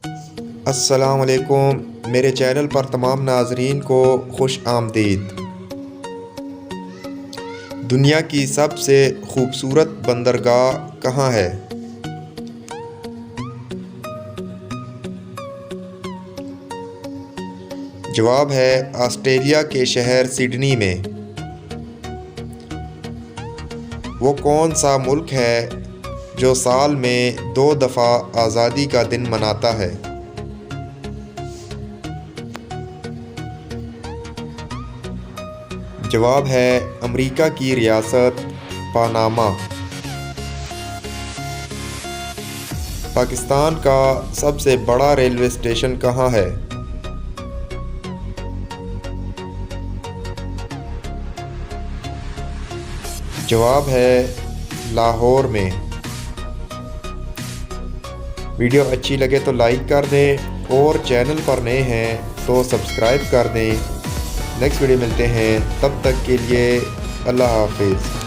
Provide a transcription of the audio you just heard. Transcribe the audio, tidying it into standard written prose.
السلام علیکم، میرے چینل پر تمام ناظرین کو خوش آمدید۔ دنیا کی سب سے خوبصورت بندرگاہ کہاں ہے؟ جواب ہے آسٹریلیا کے شہر سڈنی میں۔ وہ کون سا ملک ہے جو سال میں 2 دفعہ آزادی کا دن مناتا ہے؟ جواب ہے امریکہ کی ریاست پاناما۔ پاکستان کا سب سے بڑا ریلوے اسٹیشن کہاں ہے؟ جواب ہے لاہور میں۔ ویڈیو اچھی لگے تو لائک کر دیں اور چینل پر نئے ہیں تو سبسکرائب کر دیں۔ نیکسٹ ویڈیو ملتے ہیں، تب تک کے لیے اللہ حافظ۔